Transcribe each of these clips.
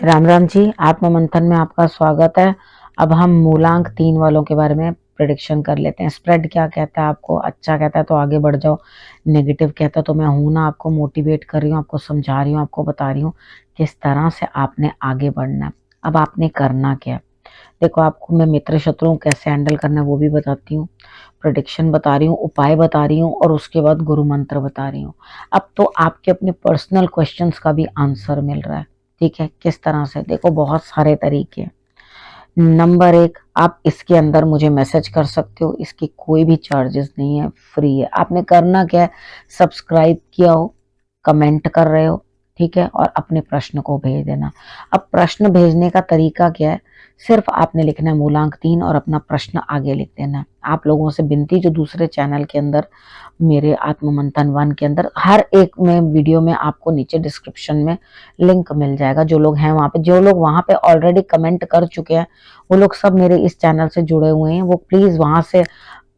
राम राम जी, आत्म मंथन में आपका स्वागत है। अब हम मूलांक 3 वालों के बारे में प्रिडिक्शन कर लेते हैं। स्प्रेड क्या कहता है आपको? अच्छा कहता है तो आगे बढ़ जाओ, नेगेटिव कहता है तो मैं हूं ना, आपको मोटिवेट कर रही हूँ, आपको समझा रही हूँ, आपको बता रही हूँ किस तरह से आपने आगे बढ़ना है। अब आपने करना क्या है, देखो आपको मैं मित्र शत्रुओं कैसे हैंडल करना है वो भी बताती हूँ, प्रिडिक्शन बता रही हूँ, उपाय बता रही हूँ और उसके बाद गुरु मंत्र बता रही हूँ। अब तो आपके अपने पर्सनल क्वेश्चंस का भी आंसर मिल रहा है। ठीक है, किस तरह से? देखो बहुत सारे तरीके हैं। नंबर 1, आप इसके अंदर मुझे मैसेज कर सकते हो, इसकी कोई भी चार्जेस नहीं है, फ्री है। आपने करना क्या है, सब्सक्राइब किया हो, कमेंट कर रहे हो, ठीक है, और अपने प्रश्न को भेज देना। अब प्रश्न भेजने का तरीका क्या है, सिर्फ आपने लिखना है मूलांक 3 और अपना प्रश्न आगे लिख देना है। आप लोगों से विनती, जो दूसरे चैनल के अंदर मेरे आत्म मंथन 1 के अंदर हर एक में वीडियो में आपको नीचे डिस्क्रिप्शन में लिंक मिल जाएगा, जो लोग हैं वहां पे, जो लोग वहां पे ऑलरेडी कमेंट कर चुके हैं वो लोग सब मेरे इस चैनल से जुड़े हुए हैं, वो प्लीज वहां से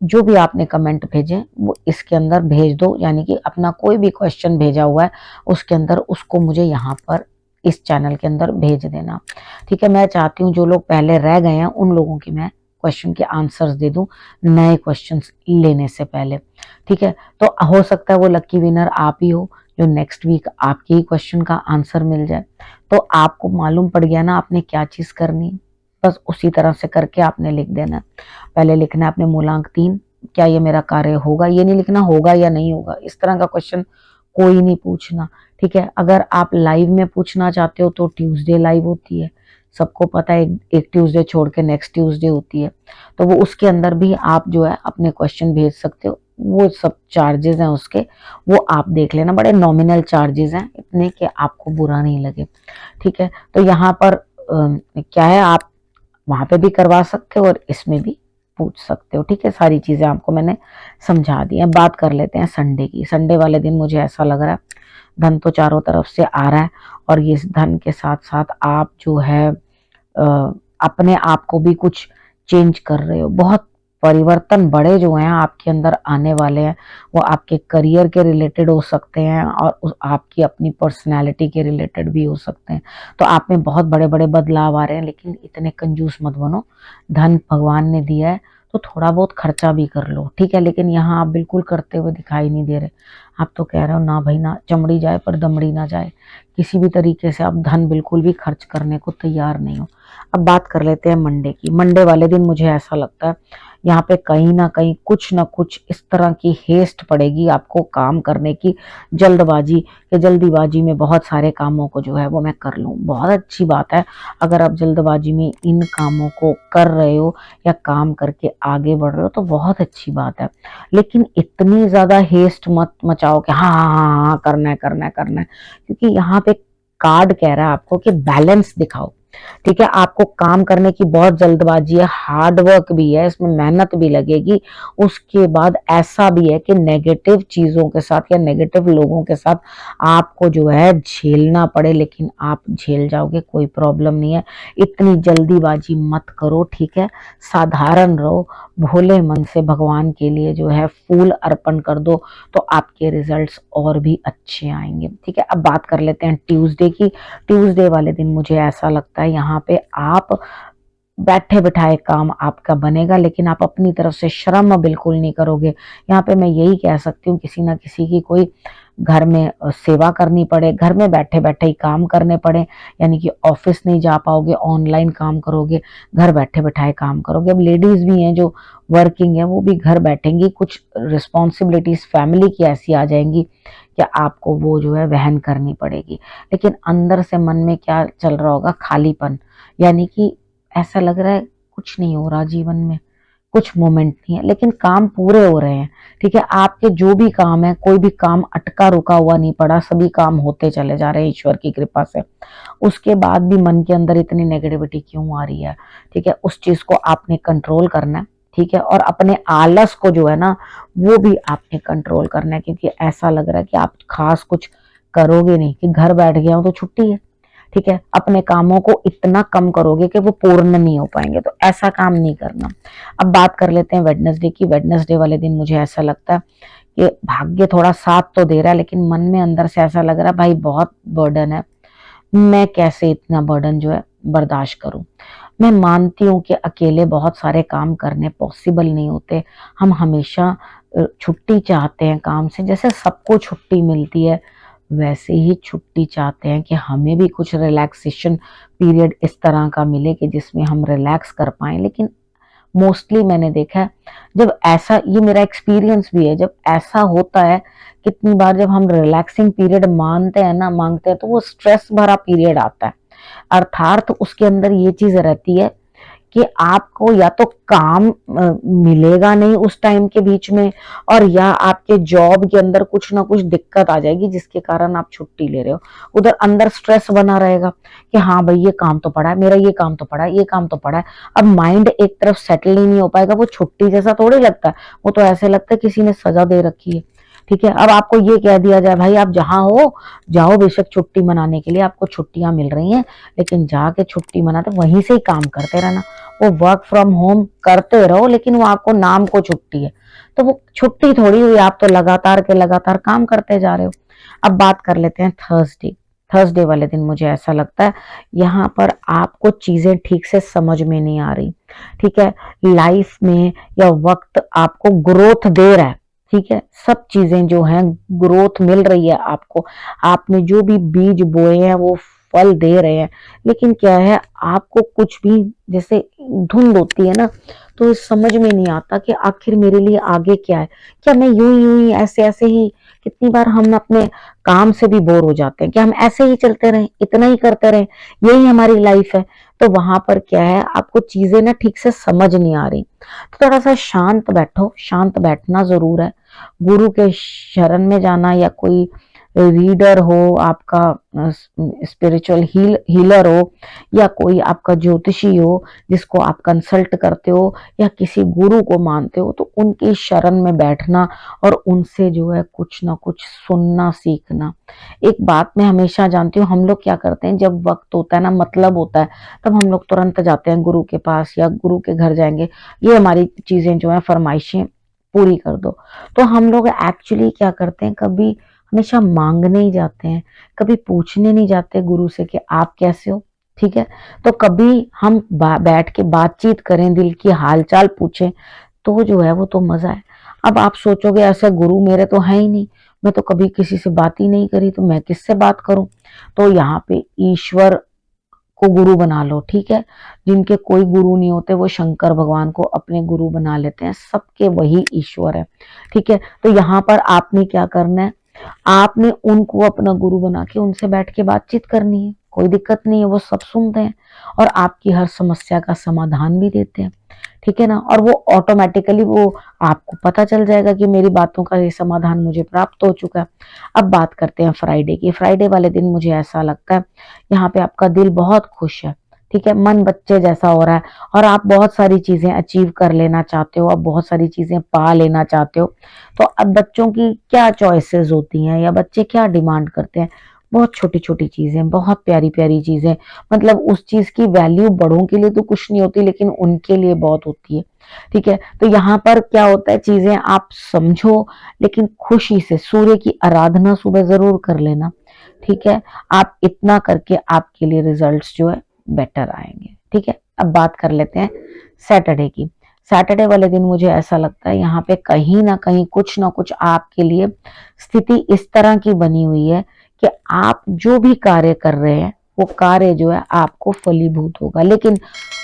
जो भी आपने कमेंट भेजे वो इसके अंदर भेज दो, यानी कि अपना कोई भी क्वेश्चन भेजा हुआ है उसके अंदर उसको मुझे यहाँ पर इस चैनल के अंदर भेज देना। ठीक है, मैं चाहती हूँ जो लोग पहले रह गए हैं उन लोगों की मैं क्वेश्चन के आंसर्स दे दूं नए क्वेश्चंस लेने से पहले। ठीक है, तो हो सकता है वो लकी विनर आप ही हो जो नेक्स्ट वीक आपके ही क्वेश्चन का आंसर मिल जाए। तो आपको मालूम पड़ गया ना आपने क्या चीज करनी है, बस उसी तरह से करके आपने लिख देना। पहले लिखना है आपने मूलांक 3, क्या ये मेरा कार्य होगा, ये नहीं लिखना होगा या नहीं होगा, इस तरह का क्वेश्चन कोई नहीं पूछना। ठीक है, अगर आप लाइव में पूछना चाहते हो तो ट्यूसडे लाइव होती है, सबको पता है, एक ट्यूसडे छोड़ के नेक्स्ट ट्यूसडे होती है, तो वो उसके अंदर भी आप जो है अपने क्वेश्चन भेज सकते हो। वो सब चार्जेस हैं उसके, वो आप देख लेना, बड़े नॉमिनल चार्जेस हैं, इतने कि आपको बुरा नहीं लगे। ठीक है, तो यहाँ पर क्या है, आप वहां पे भी करवा सकते हो और इसमें भी पूछ सकते हो। ठीक है, सारी चीजें आपको मैंने समझा दी है। बात कर लेते हैं संडे की। संडे वाले दिन मुझे ऐसा लग रहा है धन तो चारों तरफ से आ रहा है, और ये धन के साथ साथ आप जो है अपने आप को भी कुछ चेंज कर रहे हो। बहुत परिवर्तन बड़े जो हैं आपके अंदर आने वाले हैं, वो आपके करियर के रिलेटेड हो सकते हैं और आपकी अपनी पर्सनैलिटी के रिलेटेड भी हो सकते हैं। तो आप में बहुत बड़े बड़े बदलाव आ रहे हैं, लेकिन इतने कंजूस मत बनो। धन भगवान ने दिया है तो थोड़ा बहुत खर्चा भी कर लो। ठीक है, लेकिन यहाँ आप बिल्कुल करते हुए दिखाई नहीं दे रहे। आप तो कह रहे हो ना भाई ना, चमड़ी जाए पर दमड़ी ना जाए, किसी भी तरीके से आप धन बिल्कुल भी खर्च करने को तैयार नहीं हो। अब बात कर लेते हैं मंडे की। मंडे वाले दिन मुझे ऐसा लगता है यहाँ पे कहीं ना कुछ इस तरह की हेस्ट पड़ेगी आपको काम करने की, जल्दबाजी, कि जल्दीबाजी में बहुत सारे कामों को जो है वो मैं कर लूँ। बहुत अच्छी बात है अगर आप जल्दबाजी में इन कामों को कर रहे हो या काम करके आगे बढ़ रहे हो तो बहुत अच्छी बात है, लेकिन इतनी ज्यादा हेस्ट मत मचाओ कि हाँ हाँ हाँ हाँ करना है करना है करना है, क्योंकि यहाँ पे कार्ड कह रहा है आपको कि बैलेंस दिखाओ। ठीक है, आपको काम करने की बहुत जल्दबाजी है, हार्ड वर्क भी है, इसमें मेहनत भी लगेगी। उसके बाद ऐसा भी है कि नेगेटिव चीजों के साथ या नेगेटिव लोगों के साथ आपको जो है झेलना पड़े, लेकिन आप झेल जाओगे, कोई प्रॉब्लम नहीं है। इतनी जल्दीबाजी मत करो। ठीक है, साधारण रहो, भोले मन से भगवान के लिए जो है फूल अर्पण कर दो तो आपके रिजल्ट्स और भी अच्छे आएंगे। ठीक है, अब बात कर लेते हैं ट्यूसडे की। ट्यूसडे वाले दिन मुझे ऐसा लगता है यहाँ पे आप बैठे बिठाए काम आपका बनेगा, लेकिन आप अपनी तरफ से श्रम बिल्कुल नहीं करोगे। यहाँ पे मैं यही कह सकती हूँ किसी ना किसी की कोई घर में सेवा करनी पड़े, घर में बैठे बैठे ही काम करने पड़े, यानी कि ऑफिस नहीं जा पाओगे, ऑनलाइन काम करोगे, घर बैठे बैठाए काम करोगे। अब लेडीज भी हैं जो वर्किंग है, वो भी घर बैठेंगी, कुछ रिस्पॉन्सिबिलिटीज फैमिली की ऐसी आ जाएंगी कि आपको वो जो है वहन करनी पड़ेगी। लेकिन अंदर से मन में क्या चल रहा होगा, खालीपन, यानी कि ऐसा लग रहा है कुछ नहीं हो रहा जीवन में, कुछ मोमेंट नहीं है, लेकिन काम पूरे हो रहे हैं। ठीक है, आपके जो भी काम है, कोई भी काम अटका रुका हुआ नहीं पड़ा, सभी काम होते चले जा रहे हैं ईश्वर की कृपा से। उसके बाद भी मन के अंदर इतनी नेगेटिविटी क्यों आ रही है? ठीक है, उस चीज को आपने कंट्रोल करना है। ठीक है, और अपने आलस को जो है ना वो भी आपने कंट्रोल करना है, क्योंकि ऐसा लग रहा है कि आप खास कुछ करोगे नहीं, कि घर बैठ गया हूं तो छुट्टी है। ठीक है, अपने कामों को इतना कम करोगे कि वो पूर्ण नहीं हो पाएंगे, तो ऐसा काम नहीं करना। अब बात कर लेते हैं वेडनेसडे की। वेडनेसडे वाले दिन मुझे ऐसा लगता है कि भाग्य थोड़ा साथ तो दे रहा है, लेकिन मन में अंदर से ऐसा लग रहा है भाई बहुत बर्डन है, मैं कैसे इतना बर्डन जो है बर्दाश्त करूं। मैं मानती हूँ कि अकेले बहुत सारे काम करने पॉसिबल नहीं होते। हम हमेशा छुट्टी चाहते हैं काम से, जैसे सबको छुट्टी मिलती है वैसे ही छुट्टी चाहते हैं कि हमें भी कुछ रिलैक्सेशन पीरियड इस तरह का मिले कि जिसमें हम रिलैक्स कर पाएं। लेकिन मोस्टली मैंने देखा है जब ऐसा, ये मेरा एक्सपीरियंस भी है, जब ऐसा होता है कितनी बार जब हम रिलैक्सिंग पीरियड मांगते हैं तो वो स्ट्रेस भरा पीरियड आता है। अर्थात उसके अंदर ये चीज रहती है कि आपको या तो काम मिलेगा नहीं उस टाइम के बीच में, और या आपके जॉब के अंदर कुछ ना कुछ दिक्कत आ जाएगी जिसके कारण आप छुट्टी ले रहे हो। उधर अंदर स्ट्रेस बना रहेगा कि हाँ भाई ये काम तो पड़ा है मेरा, ये काम तो पड़ा है, ये काम तो पड़ा है। अब माइंड एक तरफ सेटल ही नहीं हो पाएगा। वो छुट्टी जैसा थोड़ी लगता है, वो तो ऐसे लगता है किसी ने सजा दे रखी है। ठीक है, अब आपको ये कह दिया जाए भाई आप जहां हो जाओ बेशक छुट्टी मनाने के लिए, आपको छुट्टियां मिल रही हैं, लेकिन जाके छुट्टी मनाते वहीं से ही काम करते रहना। वो वर्क फ्रॉम होम करते रहो लेकिन वो आपको नाम को छुट्टी है, तो वो छुट्टी थोड़ी हुई, आप तो लगातार के लगातार काम करते जा रहे हो। अब बात कर लेते हैं थर्सडे। थर्सडे वाले दिन मुझे ऐसा लगता है यहाँ पर आपको चीजें ठीक से समझ में नहीं आ रही। ठीक है, लाइफ में या वक्त आपको ग्रोथ दे रहा है। ठीक है, सब चीजें जो हैं ग्रोथ मिल रही है आपको, आपने जो भी बीज बोए हैं वो फल दे रहे हैं। लेकिन क्या है, आपको कुछ भी जैसे धुंध होती है ना, तो समझ में नहीं आता कि आखिर मेरे लिए आगे क्या है। क्या मैं यूं ही ऐसे ऐसे ही, कितनी बार हम अपने काम से भी बोर हो जाते हैं कि हम ऐसे ही चलते रहें, इतना ही करते रहें, यही हमारी लाइफ है। तो वहां पर क्या है, आपको चीजें ना ठीक से समझ नहीं आ रही, तो थोड़ा सा शांत बैठो। शांत बैठना जरूर है, गुरु के शरण में जाना, या कोई रीडर हो आपका, स्पिरिचुअल हीलर हो, या कोई आपका ज्योतिषी हो जिसको आप कंसल्ट करते हो, या किसी गुरु को मानते हो, तो उनकी शरण में बैठना और उनसे जो है कुछ ना कुछ सुनना सीखना। एक बात मैं हमेशा जानती हूँ, हम लोग क्या करते हैं जब वक्त होता है ना, मतलब होता है, तब हम लोग तुरंत जाते हैं गुरु के पास या गुरु के घर जाएंगे, ये हमारी चीजें जो है फरमाइशें पूरी कर दो। तो हम लोग एक्चुअली क्या करते हैं, कभी हमेशा मांगने ही जाते हैं, कभी पूछने नहीं जाते गुरु से कि आप कैसे हो। ठीक है, तो कभी हम बैठ के बातचीत करें, दिल की हालचाल पूछें, तो जो है वो तो मजा है। अब आप सोचोगे ऐसा गुरु मेरे तो है ही नहीं, मैं तो कभी किसी से बात ही नहीं करी, तो मैं किससे बात करूं। तो यहाँ पे ईश्वर को गुरु बना लो। ठीक है, जिनके कोई गुरु नहीं होते वो शंकर भगवान को अपने गुरु बना लेते हैं, सबके वही ईश्वर है। ठीक है, तो यहाँ पर आपने क्या करना है, आपने उनको अपना गुरु बना के उनसे बैठ के बातचीत करनी है। कोई दिक्कत नहीं है, वो सब सुनते हैं और आपकी हर समस्या का समाधान भी देते हैं। ठीक है ना, और वो ऑटोमेटिकली वो आपको पता चल जाएगा कि मेरी बातों का ये समाधान मुझे प्राप्त हो चुका है। अब बात करते हैं फ्राइडे की। फ्राइडे वाले दिन मुझे ऐसा लगता है यहाँ पे आपका दिल बहुत खुश है। ठीक है, मन बच्चे जैसा हो रहा है और आप बहुत सारी चीजें अचीव कर लेना चाहते हो, आप बहुत सारी चीजें पा लेना चाहते हो। तो अब बच्चों की क्या चॉइसेस होती हैं या बच्चे क्या डिमांड करते हैं, बहुत छोटी छोटी चीजें, बहुत प्यारी प्यारी चीजें, मतलब उस चीज की वैल्यू बड़ों के लिए तो कुछ नहीं होती लेकिन उनके लिए बहुत होती है। ठीक है, तो यहाँ पर क्या होता है, चीजें आप समझो लेकिन खुशी से, सूर्य की आराधना सुबह जरूर कर लेना। ठीक है, आप इतना करके आपके लिए रिजल्ट्स जो है बेटर आएंगे। ठीक है, अब बात कर लेते हैं सैटरडे की। सैटरडे वाले दिन मुझे ऐसा लगता है यहाँ पे कहीं ना कुछ आपके लिए स्थिति इस तरह की बनी हुई है कि आप जो भी कार्य कर रहे हैं वो कार्य जो है आपको फलीभूत होगा। लेकिन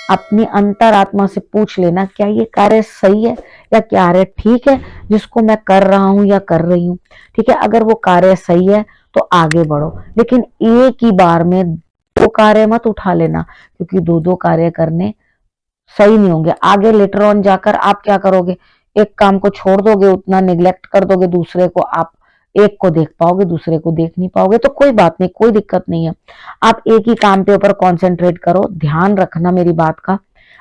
अपनी अंतरात्मा से पूछ लेना, क्या ये कार्य सही है या कार्य ठीक है जिसको मैं कर रहा हूं या कर रही हूँ। ठीक है, अगर वो कार्य सही है तो आगे बढ़ो, लेकिन एक ही बार में दो कार्य मत उठा लेना, क्योंकि दो दो कार्य करने सही नहीं होंगे। आगे लेटर ऑन जाकर आप क्या करोगे, एक काम को छोड़ दोगे, उतना निग्लेक्ट कर दोगे, दूसरे को आप एक को देख पाओगे दूसरे को देख नहीं पाओगे। तो कोई बात नहीं, कोई दिक्कत नहीं है, आप एक ही काम पे ऊपर कॉन्सेंट्रेट करो। ध्यान रखना मेरी बात का,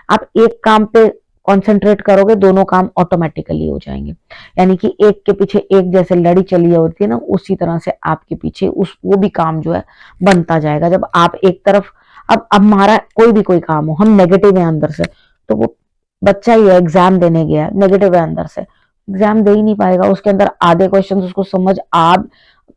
आप एक काम पे कॉन्सेंट्रेट करोगे दोनों काम ऑटोमेटिकली हो जाएंगे। यानी कि एक के पीछे एक जैसे लड़ी चली होती है ना, उसी तरह से आपके पीछे उस वो भी काम जो है बनता जाएगा। जब आप एक तरफ, अब हमारा कोई भी कोई काम हो, हम नेगेटिव है अंदर से, तो वो बच्चा ही है एग्जाम देने गया नेगेटिव है अंदर से, एग्जाम दे ही नहीं पाएगा। उसके अंदर आधे क्वेश्चन उसको समझ आ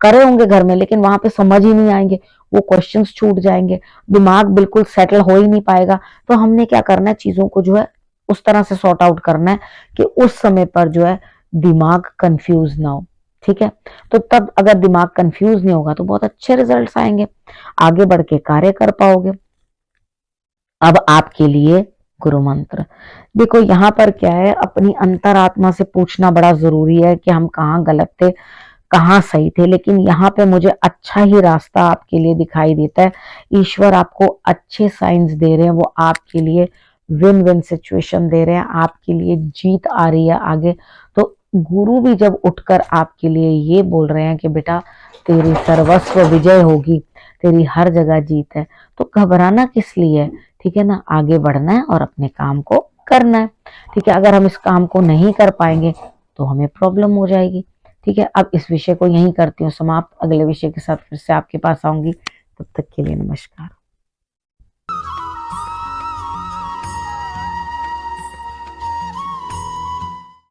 करे होंगे घर में, लेकिन वहां पे समझ ही नहीं आएंगे, वो क्वेश्चंस छूट जाएंगे, दिमाग बिल्कुल सेटल हो ही नहीं पाएगा। तो हमने क्या करना है, चीजों को जो है उस तरह से सॉर्ट आउट करना है कि उस समय पर जो है दिमाग कंफ्यूज ना हो। ठीक है, तो तब अगर दिमाग कंफ्यूज नहीं होगा तो बहुत अच्छे रिजल्ट्स आएंगे, आगे बढ़ के कार्य कर पाओगे। अब आपके लिए गुरु मंत्र देखो, यहाँ पर क्या है, अपनी अंतरात्मा से पूछना बड़ा जरूरी है कि हम कहाँ गलत थे, कहाँ सही थे। लेकिन यहाँ पे मुझे अच्छा ही रास्ता आपके लिए दिखाई देता है, ईश्वर आपको अच्छे साइंस दे रहे हैं, वो आपके लिए विन विन सिचुएशन दे रहे हैं, आपके लिए जीत आ रही है आगे। तो गुरु भी जब उठकर आपके लिए ये बोल रहे हैं कि बेटा तेरी सर्वस्व विजय होगी, तेरी हर जगह जीत है, तो घबराना किस लिए। ठीक है ना, आगे बढ़ना है और अपने काम को करना है। ठीक है, अगर हम इस काम को नहीं कर पाएंगे तो हमें प्रॉब्लम हो जाएगी। ठीक है, अब इस विषय को यहीं करती हूँ समाप्त, अगले विषय के साथ फिर से आपके पास आऊंगी, तब तक के लिए नमस्कार।